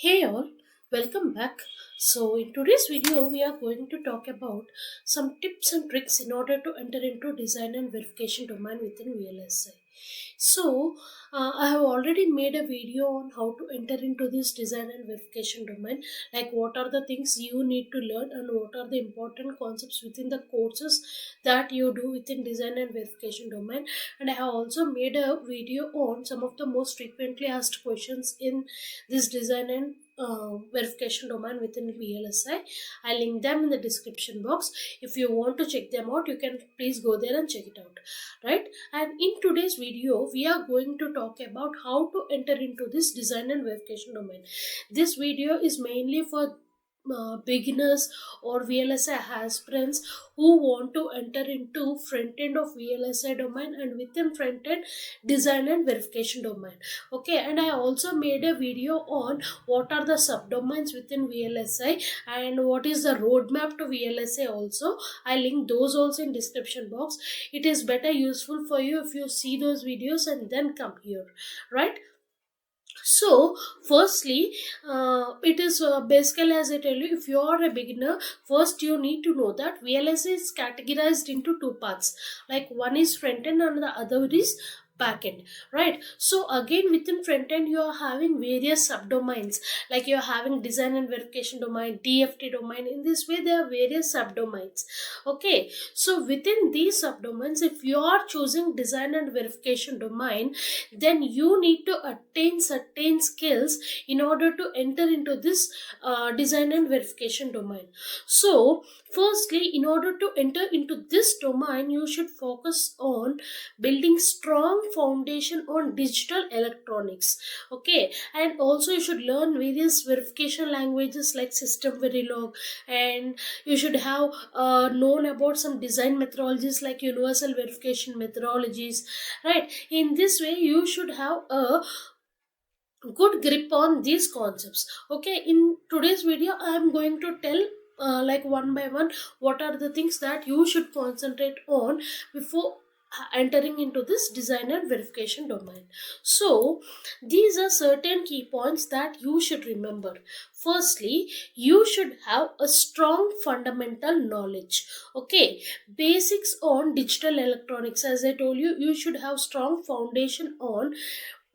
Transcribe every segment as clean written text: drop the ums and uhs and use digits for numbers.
Hey all, welcome back. So in today's video we are going to talk about some tips and tricks in order to enter into design and verification domain within VLSI. So I have already made a video on how to enter into this design and verification domain, like what are the things you need to learn and what are the important concepts within the courses that you do within design and verification domain. And I have also made a video on some of the most frequently asked questions in this design and verification domain within VLSI. I'll link them in the description box. If you want to check them out, you can please go there and check it out. Right? And in today's video, we are going to talk about how to enter into this design and verification domain. This video is mainly for beginners or VLSI aspirants who want to enter into front end of VLSI domain and within front end design and verification domain. Okay, and I also made a video on what are the subdomains within VLSI and what is the roadmap to VLSI also. I link those also in description box. It is better useful for you if you see those videos and then come here, right? So firstly, it is basically, as I tell you, if you are a beginner, first you need to know that VLSI is categorized into two parts, like one is front end and the other is back end, right? So again, within front end you are having various subdomains, like you are having design and verification domain, DFT domain. In this way there are various subdomains. Okay, so within these subdomains, if you are choosing design and verification domain, then you need to attain certain skills in order to enter into this design and verification domain. So firstly, in order to enter into this domain, you should focus on building strong foundation on digital electronics. Okay, and also you should learn various verification languages like system verilog, and you should have known about some design methodologies like universal verification methodologies, right? In this way you should have a good grip on these concepts. Okay, in today's video I am going to tell like one by one what are the things that you should concentrate on before entering into this design and verification domain. So these are certain key points that you should remember. Firstly, you should have a strong fundamental knowledge. Okay, basics on digital electronics. As I told you, you should have strong foundation on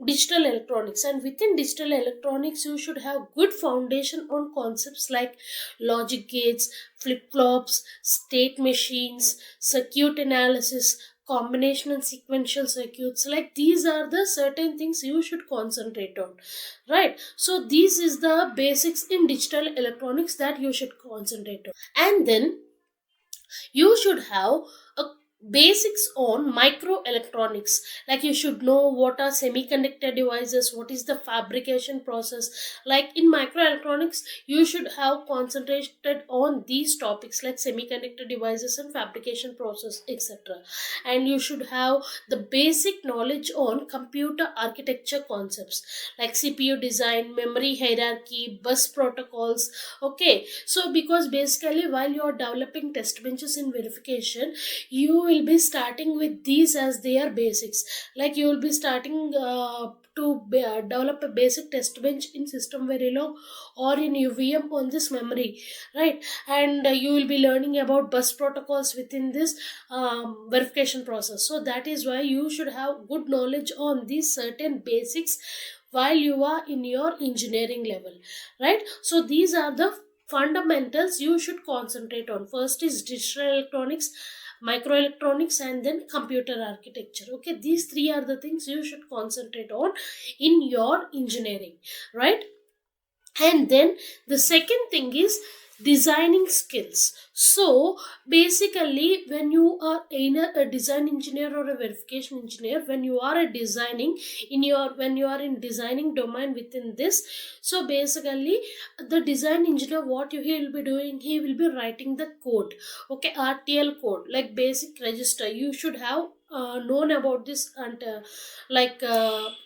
digital electronics, and within digital electronics you should have good foundation on concepts like logic gates, flip-flops, state machines, circuit analysis, combination and sequential circuits. Like these are the certain things you should concentrate on, right? So this is the basics in digital electronics that you should concentrate on. And then you should have a basics on microelectronics, like you should know what are semiconductor devices, what is the fabrication process. Like in microelectronics you should have concentrated on these topics like semiconductor devices and fabrication process, etc. And you should have the basic knowledge on computer architecture concepts like CPU design, memory hierarchy, bus protocols. Okay, so because basically while you are developing test benches in verification, you will be starting with these as their basics. Like you will be starting develop a basic test bench in system verilog or in UVM on this memory, right? And you will be learning about bus protocols within this verification process. So that is why you should have good knowledge on these certain basics while you are in your engineering level, right? So these are the fundamentals you should concentrate on. First is digital electronics, microelectronics, and then computer architecture. Okay, these three are the things you should concentrate on in your engineering, right? And then the second thing is designing skills. So basically when you are either a design engineer or a verification engineer, when you are a designing in your when you are in designing domain within this, so basically the design engineer, what he will be doing, he will be writing the code. Okay, RTL code, like basic register. You should have known about this, and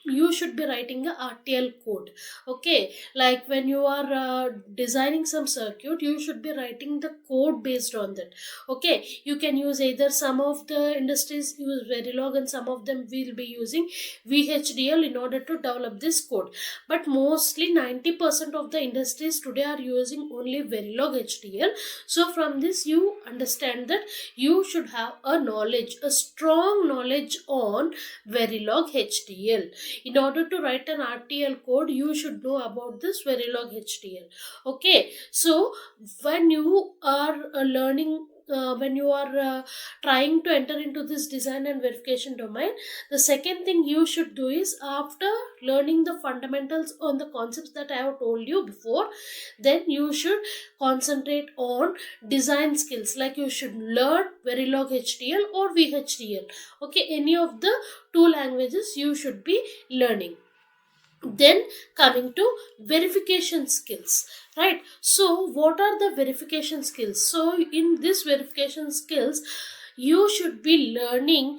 you should be writing a RTL code. Okay, like when you are designing some circuit, you should be writing the code based on that. Okay, you can use either, some of the industries use Verilog and some of them will be using VHDL in order to develop this code, but mostly 90% of the industries today are using only Verilog HDL. So from this you understand that you should have a strong knowledge on Verilog HDL. In order to write an RTL code, you should know about this Verilog HDL. Okay, so when you are learning when you are trying to enter into this design and verification domain, the second thing you should do is, after learning the fundamentals on the concepts that I have told you before, then you should concentrate on design skills, like you should learn Verilog HDL or VHDL. Okay, any of the two languages you should be learning. Then coming to verification skills, right? So what are the verification skills? So in this verification skills, you should be learning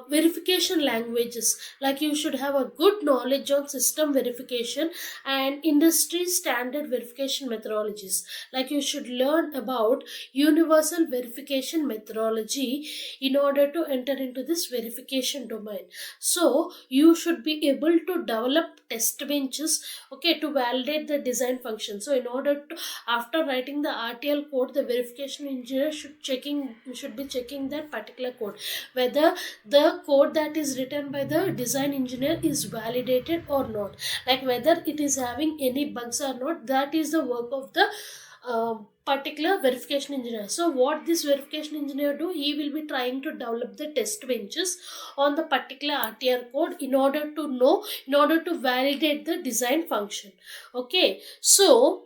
verification languages, like you should have a good knowledge on system verification and industry standard verification methodologies, like you should learn about universal verification methodology in order to enter into this verification domain. So you should be able to develop test benches, okay, to validate the design function. So in order to, after writing the RTL code, the verification engineer should be checking that particular code, whether the code that is written by the design engineer is validated or not, like whether it is having any bugs or not. That is the work of the particular verification engineer. So what this verification engineer do, he will be trying to develop the test benches on the particular RTR code in order to validate the design function. Okay, so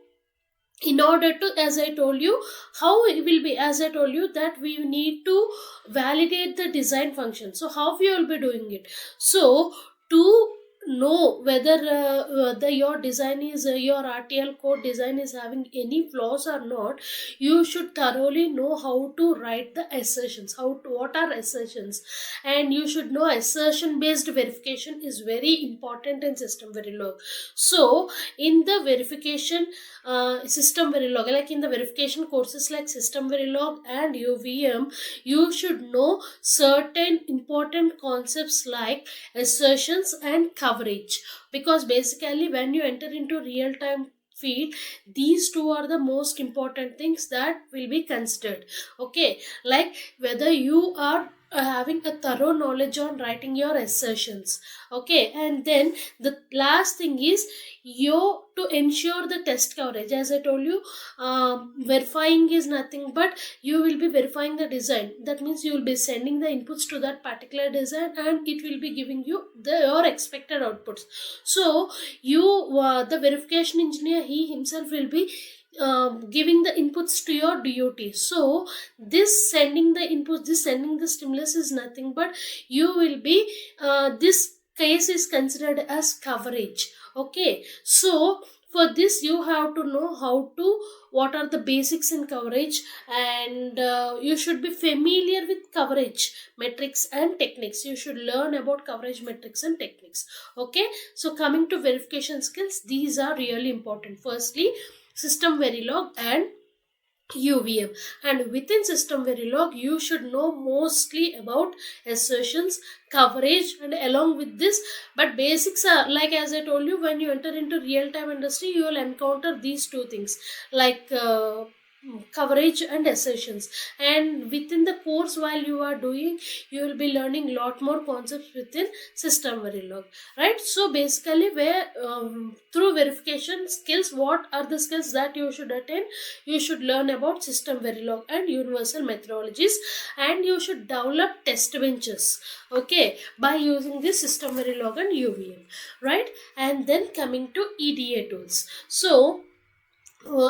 in order to, as I told you, how it will be, as I told you that we need to validate the design function. So how we will be doing it? So to know whether your design is your RTL code design is having any flaws or not, you should thoroughly know how to write the assertions, what are assertions, and you should know assertion based verification is very important in system Verilog. So in the verification system Verilog, like in the verification courses like system Verilog and UVM, you should know certain important concepts like assertions and coverage, because basically when you enter into real time field, these two are the most important things that will be considered. Okay, like whether you are having a thorough knowledge on writing your assertions. Okay, and then the last thing is you to ensure the test coverage. As I told you, verifying is nothing but you will be verifying the design. That means you will be sending the inputs to that particular design and it will be giving you your expected outputs. So you the verification engineer, he himself will be giving the inputs to your DOT. So this sending the stimulus is nothing but you will be this case is considered as coverage. Okay, so for this you have to know what are the basics in coverage, and you should be familiar with coverage metrics and techniques. You should learn about coverage metrics and techniques. Okay, so coming to verification skills, these are really important. Firstly, system Verilog and UVM, and within system Verilog you should know mostly about assertions, coverage, and along with this, but basics are like, as I told you, when you enter into real time industry you will encounter these two things like coverage and assertions, and within the course while you are doing, you will be learning lot more concepts within system Verilog, right? So basically, where through verification skills, what are the skills that you should attain? You should learn about system Verilog and universal methodologies, and you should develop test benches, okay, by using this system Verilog and UVM, right? And then coming to EDA tools. So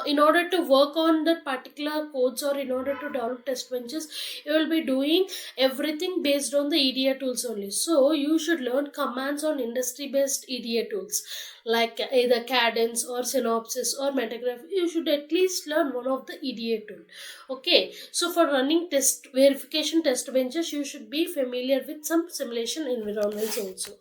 in order to work on that particular codes, or in order to develop test benches, you will be doing everything based on the EDA tools only. So you should learn commands on industry based EDA tools like either Cadence or Synopsys or Metagraph. You should at least learn one of the EDA tool. Okay, so for running test verification test benches, you should be familiar with some simulation environments also,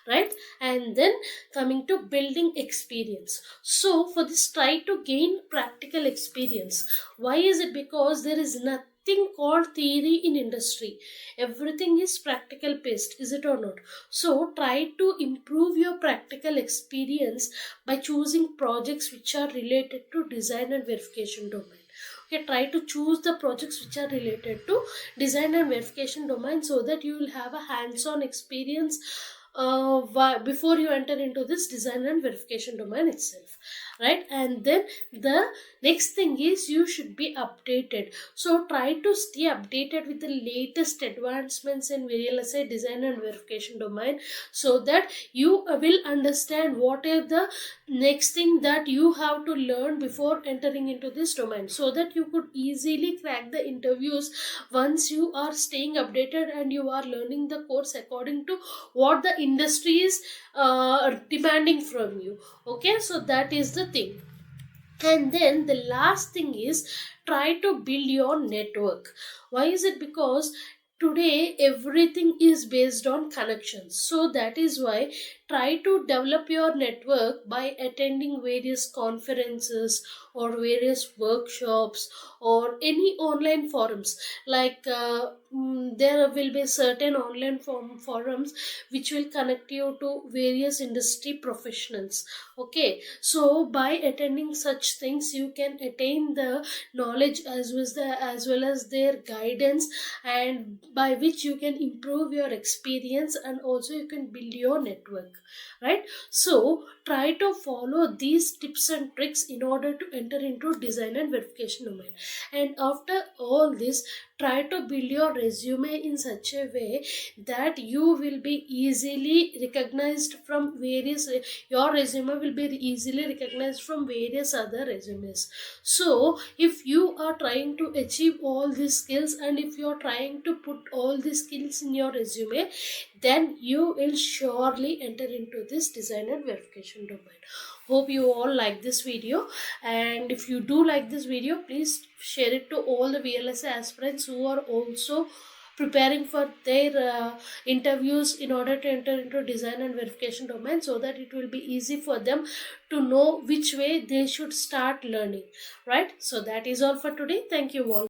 right? And then coming to building experience, so for this, try to gain practical experience. Why is it? Because there is nothing called theory in industry, everything is practical based, is it or not? So try to improve your practical experience by choosing projects which are related to design and verification domain. Okay, try to choose the projects which are related to design and verification domain, so that you will have a hands-on experience before you enter into this design and verification domain itself, right? And then the next thing is, you should be updated. So try to stay updated with the latest advancements in VLSI design and verification domain, so that you will understand what are the next thing that you have to learn before entering into this domain, so that you could easily crack the interviews once you are staying updated and you are learning the course according to what the industry is demanding from you. Okay, so that is the thing. And then the last thing is, try to build your network. Why is it? Because today everything is based on connections, so that is why try to develop your network by attending various conferences or various workshops or any online forums. Like there will be certain online forums which will connect you to various industry professionals. Okay, so by attending such things, you can attain the knowledge as well as their guidance, and by which you can improve your experience, and also you can build your network, right? So try to follow these tips and tricks in order to enter into design and verification domain. And after all this, try to build your resume in such a way that you will be easily recognized from various, your resume will be easily recognized from various other resumes. So if you are trying to achieve all these skills, and if you are trying to put all these skills in your resume, then you will surely enter into this design and verification domain. Hope you all like this video, and if you do like this video, please share it to all the VLSI aspirants who are also preparing for their interviews in order to enter into design and verification domain, so that it will be easy for them to know which way they should start learning, right? So that is all for today. Thank you all.